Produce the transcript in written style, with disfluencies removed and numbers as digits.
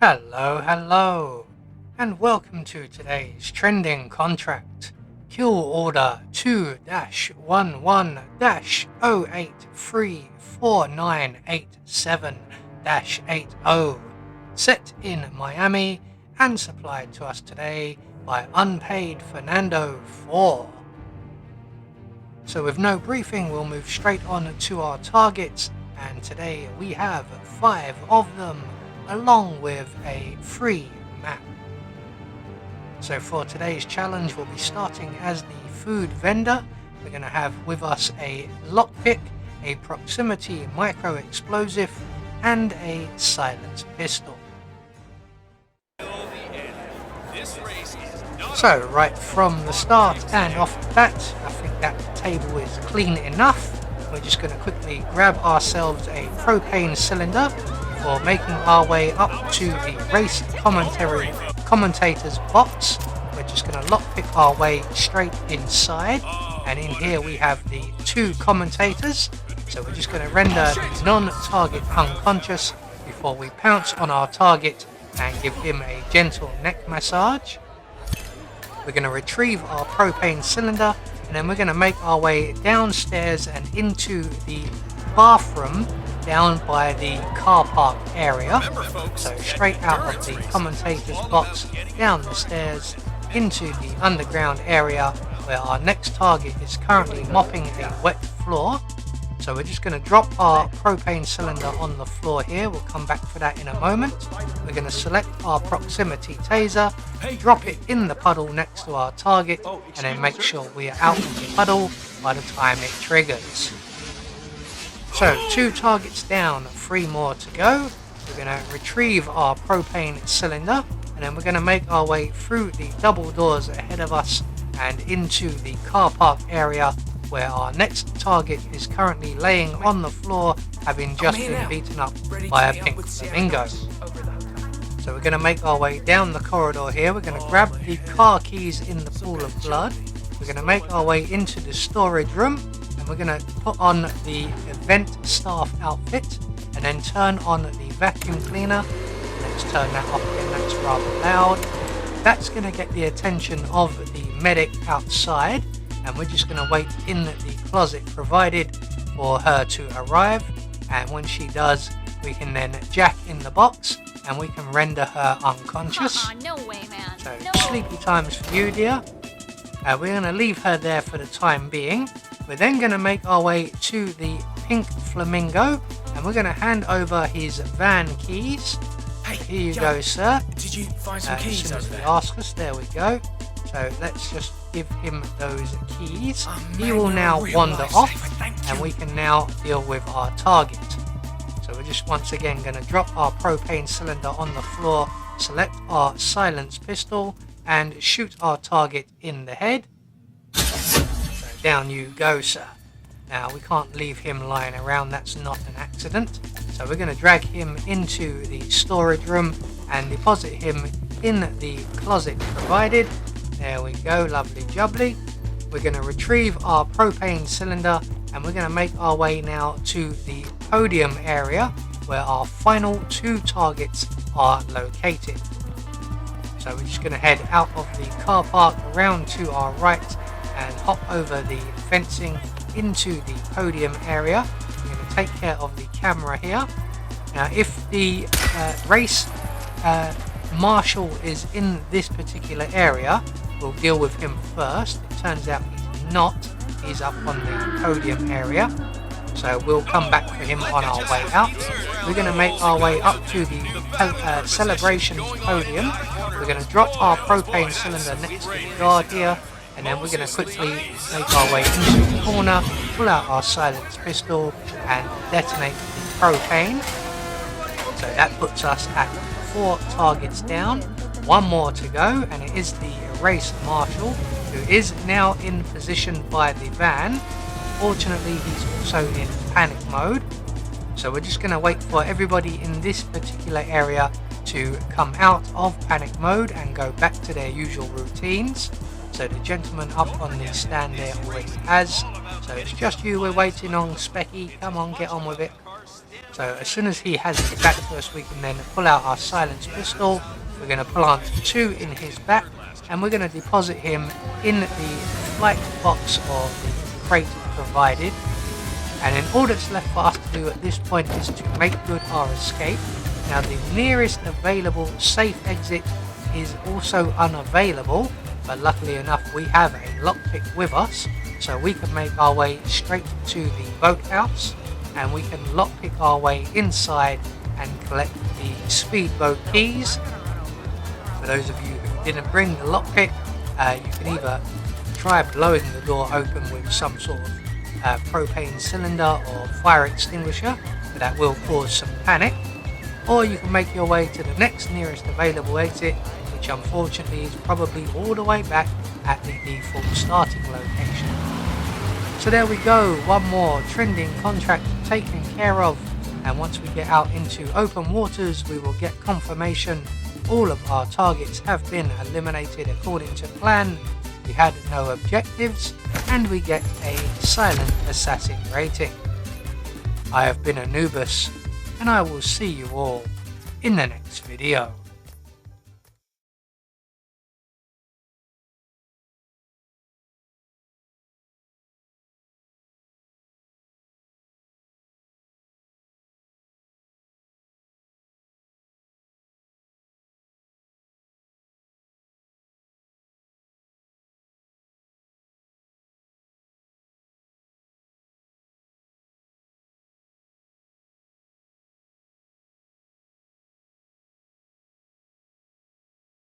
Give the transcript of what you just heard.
Hello, and welcome to today's trending contract. Kill order 2-11-0834987-80, set in Miami and supplied to us today by Unpaid Fernando 4. So with no briefing, we'll move straight on to our targets, and today we have 5 of them, along with a free map. So for today's challenge, we'll be starting as the food vendor. We're going to have with us a lockpick, a proximity micro explosive, and a silence pistol. So right from the start and off the bat, I think that table is clean enough. We're just going to quickly grab ourselves a propane cylinder for making our way up to the race commentator's box. We're just going to lockpick our way straight inside, and in here we have the 2 commentators. So we're just going to render the non-target unconscious before we pounce on our target and give him a gentle neck massage. We're going to retrieve our propane cylinder, and then we're going to make our way downstairs and into the bathroom down by the car park area. So straight out of the commentator's box, down the stairs, into the underground area where our next target is currently mopping a wet floor. So we're just going to drop our propane cylinder on the floor here. We'll come back for that in a moment. We're going to select our proximity taser, drop it in the puddle next to our target, and then make sure we are out of the puddle by the time it triggers. So 2 targets down, 3 more to go. We're going to retrieve our propane cylinder, and then we're going to make our way through the double doors ahead of us and into the car park area where our next target is currently laying on the floor, having just been beaten up by a pink flamingo. So we're going to make our way down the corridor here. We're going to grab the car keys in the pool of blood. We're going to make our way into the storage room, and we're going to put on the event staff outfit and then turn on the vacuum cleaner. Let's turn that off again, that's rather loud. That's going to get the attention of the medic outside, and we're just going to wait in the closet provided for her to arrive, and when she does, we can then jack in the box and we can render her unconscious. No way, man. So sleepy times for you, dear. We're going to leave her there for the time being. We're then going to make our way to the pink flamingo, and we're going to hand over his van keys. Hey, here you go, sir. Did you find some keys as soon as over he there? asks us, there we go. So let's just give him those keys. Oh, He man, will you're now a real wander lifesaver, off, thank and you. we can now deal with our target. So we're just once again going to drop our propane cylinder on the floor, select our silence pistol, and shoot our target in the head. So down you go, sir. Now we can't leave him lying around, that's not an accident. So we're going to drag him into the storage room and deposit him in the closet provided. There we go, lovely jubbly. We're going to retrieve our propane cylinder, and we're going to make our way now to the podium area where our final 2 targets are located. So we're just going to head out of the car park around to our right and hop over the fencing into the podium area. We're going to take care of the camera here. Now if the race marshal is in this particular area, we'll deal with him first. It turns out he's not. He's up on the podium area, so we'll come back for him on our way out. We're going to make our way up to the celebrations podium. We're going to drop our propane cylinder next to the guard here, and then we're going to quickly make our way into the corner, pull out our silence pistol and detonate the propane. So that puts us at 4 targets down, 1 more to go, and it is the race marshal, who is now in position by the van. Fortunately, he's also in panic mode. So we're just going to wait for everybody in this particular area to come out of panic mode and go back to their usual routines. So the gentleman up on the stand there already has. So it's just you we're waiting on, Specky. Come on, get on with it. So as soon as he has it back to us, we can then pull out our silenced pistol. We're going to plant 2 in his back, and we're going to deposit him in the flight box or the crate provided. And then all that's left for us to do at this point is to make good our escape. Now the nearest available safe exit is also unavailable, but luckily enough we have a lockpick with us, so we can make our way straight to the boathouse, and we can lockpick our way inside and collect the speedboat keys. For those of you who didn't bring the lockpick, you can either try blowing the door open with some sort of propane cylinder or fire extinguisher, but that will cause some panic, or you can make your way to the next nearest available exit, which unfortunately is probably all the way back at the default starting location. So there we go, one more trending contract taken care of, and once we get out into open waters we will get confirmation all of our targets have been eliminated according to plan. We had no objectives, and we get a silent assassin rating. I have been Anubis, and I will see you all in the next video.